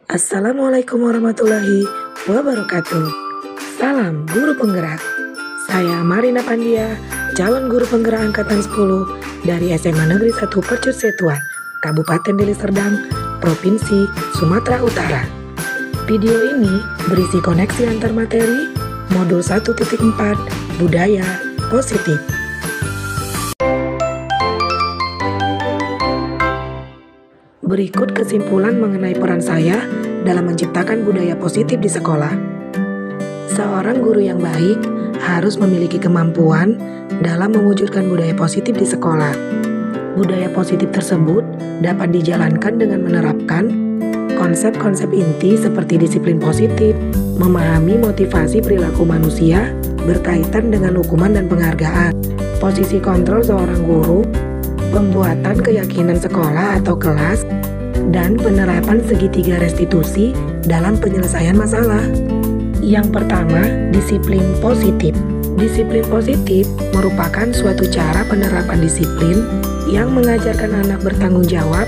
Assalamualaikum warahmatullahi wabarakatuh. Salam guru penggerak. Saya Marina Pandia, calon guru penggerak angkatan 10 dari SMA Negeri 1 Percusetuan, Kabupaten Deli Serdang, Provinsi Sumatera Utara. Video ini berisi koneksi antar materi modul 1.4 Budaya Positif. Berikut kesimpulan mengenai peran saya dalam menciptakan budaya positif di sekolah. Seorang guru yang baik harus memiliki kemampuan dalam mewujudkan budaya positif di sekolah. Budaya positif tersebut dapat dijalankan dengan menerapkan konsep-konsep inti seperti disiplin positif, memahami motivasi perilaku manusia berkaitan dengan hukuman dan penghargaan, posisi kontrol seorang guru, pembuatan keyakinan sekolah atau kelas, dan penerapan segitiga restitusi dalam penyelesaian masalah. Yang pertama, disiplin positif. Disiplin positif merupakan suatu cara penerapan disiplin yang mengajarkan anak bertanggung jawab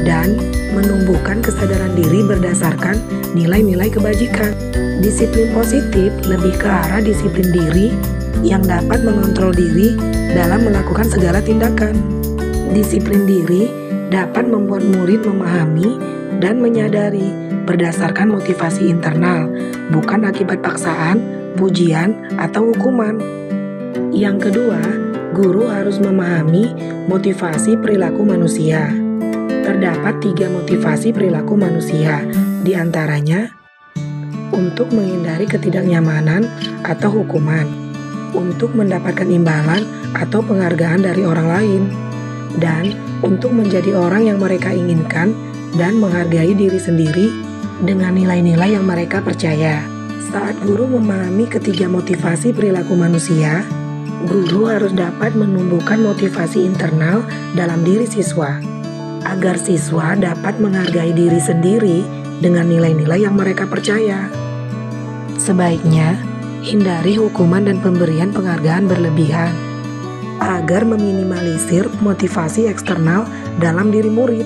dan menumbuhkan kesadaran diri berdasarkan nilai-nilai kebajikan. Disiplin positif lebih ke arah disiplin diri yang dapat mengontrol diri dalam melakukan segala tindakan. Disiplin diri dapat membuat murid memahami dan menyadari berdasarkan motivasi internal, bukan akibat paksaan, pujian, atau hukuman. Yang kedua, guru harus memahami motivasi perilaku manusia. Terdapat 3 motivasi perilaku manusia, di antaranya untuk menghindari ketidaknyamanan atau hukuman, untuk mendapatkan imbalan atau penghargaan dari orang lain, dan untuk menjadi orang yang mereka inginkan dan menghargai diri sendiri dengan nilai-nilai yang mereka percaya. Saat guru memahami ketiga motivasi perilaku manusia, guru harus dapat menumbuhkan motivasi internal dalam diri siswa, agar siswa dapat menghargai diri sendiri dengan nilai-nilai yang mereka percaya. Sebaiknya, hindari hukuman dan pemberian penghargaan berlebihan, agar meminimalisir motivasi eksternal dalam diri murid.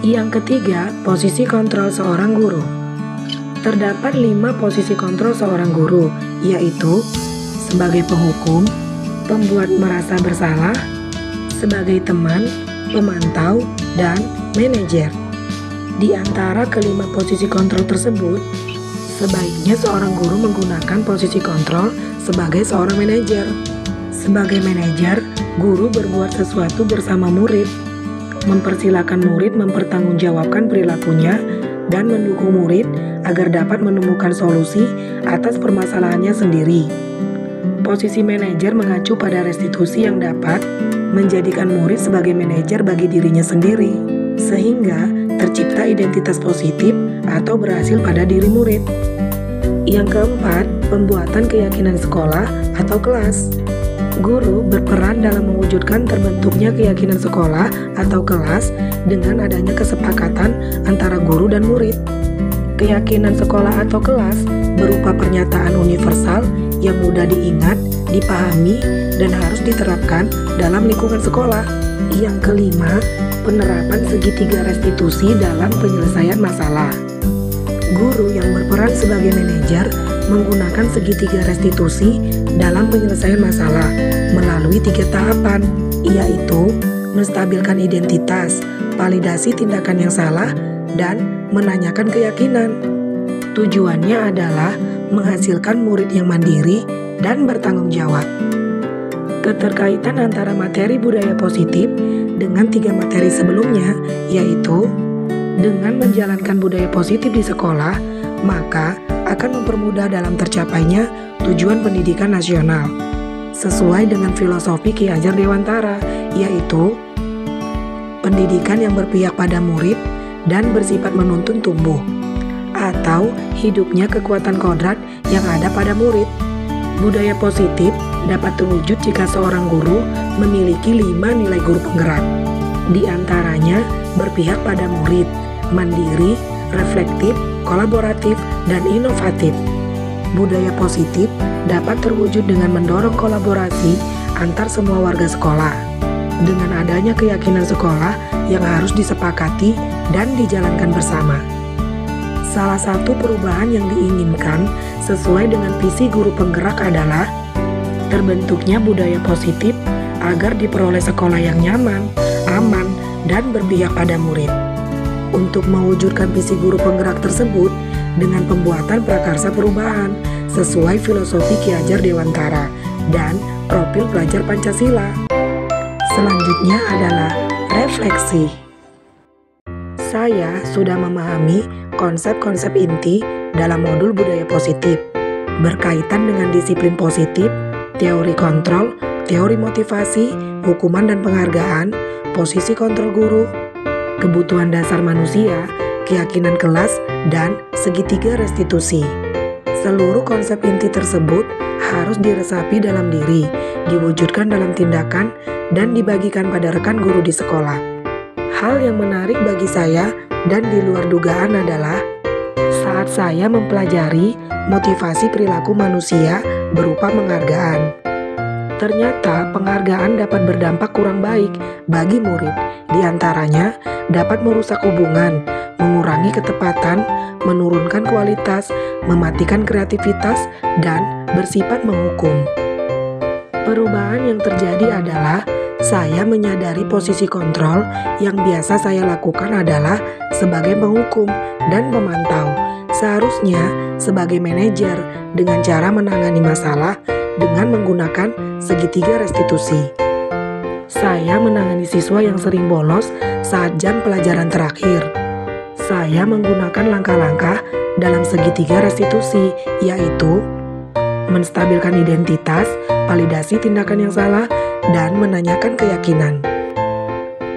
Yang ketiga, posisi kontrol seorang guru. Terdapat 5 posisi kontrol seorang guru, yaitu sebagai penghukum, pembuat merasa bersalah, sebagai teman, pemantau, dan manajer. Di antara kelima posisi kontrol tersebut, sebaiknya seorang guru menggunakan posisi kontrol sebagai seorang manajer. Sebagai manajer, guru berbuat sesuatu bersama murid, mempersilahkan murid mempertanggungjawabkan perilakunya, dan mendukung murid agar dapat menemukan solusi atas permasalahannya sendiri. Posisi manajer mengacu pada restitusi yang dapat menjadikan murid sebagai manajer bagi dirinya sendiri, sehingga tercipta identitas positif atau berhasil pada diri murid. Yang keempat, pembuatan keyakinan sekolah atau kelas. Guru berperan dalam mewujudkan terbentuknya keyakinan sekolah atau kelas dengan adanya kesepakatan antara guru dan murid. Keyakinan sekolah atau kelas berupa pernyataan universal yang mudah diingat, dipahami, dan harus diterapkan dalam lingkungan sekolah. Yang kelima, penerapan segitiga restitusi dalam penyelesaian masalah. Guru yang berperan sebagai manajer menggunakan segitiga restitusi dalam penyelesaian masalah melalui 3 tahapan, yaitu menstabilkan identitas, validasi tindakan yang salah, dan menanyakan keyakinan. Tujuannya adalah menghasilkan murid yang mandiri dan bertanggung jawab. Keterkaitan antara materi budaya positif dengan 3 materi sebelumnya, yaitu dengan menjalankan budaya positif di sekolah, maka akan mempermudah dalam tercapainya tujuan pendidikan nasional sesuai dengan filosofi Ki Hajar Dewantara, yaitu pendidikan yang berpihak pada murid dan bersifat menuntun tumbuh atau hidupnya kekuatan kodrat yang ada pada murid. Budaya positif dapat terwujud jika seorang guru memiliki 5 nilai guru penggerak. Di antaranya berpihak pada murid, mandiri, reflektif, kolaboratif, dan inovatif. Budaya positif dapat terwujud dengan mendorong kolaborasi antar semua warga sekolah. Dengan adanya keyakinan sekolah yang harus disepakati dan dijalankan bersama. Salah satu perubahan yang diinginkan sesuai dengan visi guru penggerak adalah terbentuknya budaya positif agar diperoleh sekolah yang nyaman, aman, dan berpihak pada murid. Untuk mewujudkan visi guru penggerak tersebut dengan pembuatan prakarsa perubahan sesuai filosofi Ki Hajar Dewantara dan profil pelajar Pancasila. Selanjutnya adalah refleksi. Saya sudah memahami konsep-konsep inti dalam modul budaya positif berkaitan dengan disiplin positif, teori kontrol, teori motivasi, hukuman dan penghargaan, posisi kontrol guru, kebutuhan dasar manusia, keyakinan kelas, dan segitiga restitusi. Seluruh konsep inti tersebut harus diresapi dalam diri, diwujudkan dalam tindakan, dan dibagikan pada rekan guru di sekolah. Hal yang menarik bagi saya dan di luar dugaan adalah saat saya mempelajari motivasi perilaku manusia berupa penghargaan. Ternyata penghargaan dapat berdampak kurang baik bagi murid, diantaranya dapat merusak hubungan, mengurangi ketepatan, menurunkan kualitas, mematikan kreativitas, dan bersifat menghukum. Perubahan yang terjadi adalah saya menyadari posisi kontrol yang biasa saya lakukan adalah sebagai penghukum dan pemantau, seharusnya sebagai manajer dengan cara menangani masalah dengan menggunakan segitiga restitusi. Saya menangani siswa yang sering bolos saat jam pelajaran terakhir. Saya menggunakan langkah-langkah dalam segitiga restitusi, yaitu menstabilkan identitas, validasi tindakan yang salah, dan menanyakan keyakinan.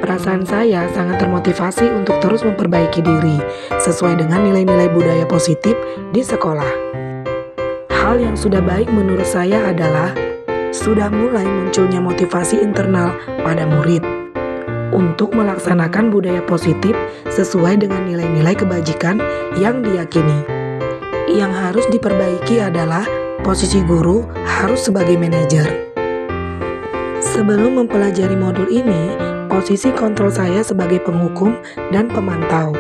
Perasaan saya sangat termotivasi untuk terus memperbaiki diri sesuai dengan nilai-nilai budaya positif di sekolah. Hal yang sudah baik menurut saya adalah sudah mulai munculnya motivasi internal pada murid untuk melaksanakan budaya positif sesuai dengan nilai-nilai kebajikan yang diyakini. Yang harus diperbaiki adalah posisi guru harus sebagai manajer. Sebelum mempelajari modul ini, posisi kontrol saya sebagai penghukum dan pemantau.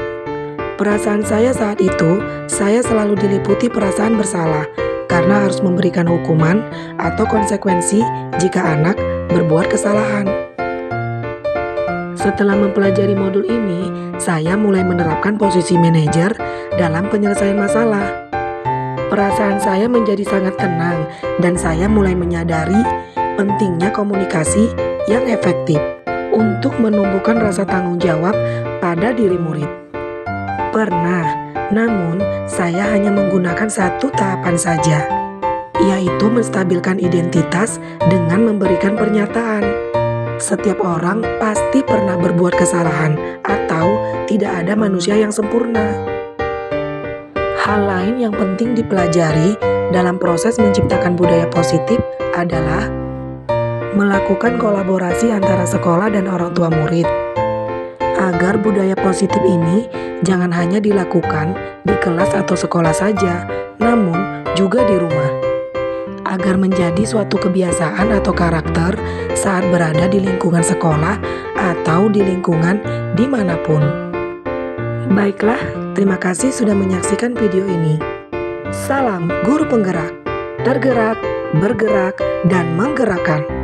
Perasaan saya saat itu, saya selalu diliputi perasaan bersalah karena harus memberikan hukuman atau konsekuensi jika anak berbuat kesalahan. Setelah mempelajari modul ini, saya mulai menerapkan posisi manajer dalam penyelesaian masalah. Perasaan saya menjadi sangat tenang dan saya mulai menyadari pentingnya komunikasi yang efektif untuk menumbuhkan rasa tanggung jawab pada diri murid. Pernah, namun saya hanya menggunakan satu tahapan saja, yaitu menstabilkan identitas dengan memberikan pernyataan. Setiap orang pasti pernah berbuat kesalahan atau tidak ada manusia yang sempurna. Hal lain yang penting dipelajari dalam proses menciptakan budaya positif adalah melakukan kolaborasi antara sekolah dan orang tua murid. Agar budaya positif ini jangan hanya dilakukan di kelas atau sekolah saja, namun juga di rumah. Agar menjadi suatu kebiasaan atau karakter saat berada di lingkungan sekolah atau di lingkungan dimanapun. Baiklah, terima kasih sudah menyaksikan video ini. Salam Guru Penggerak, tergerak, bergerak, dan menggerakkan.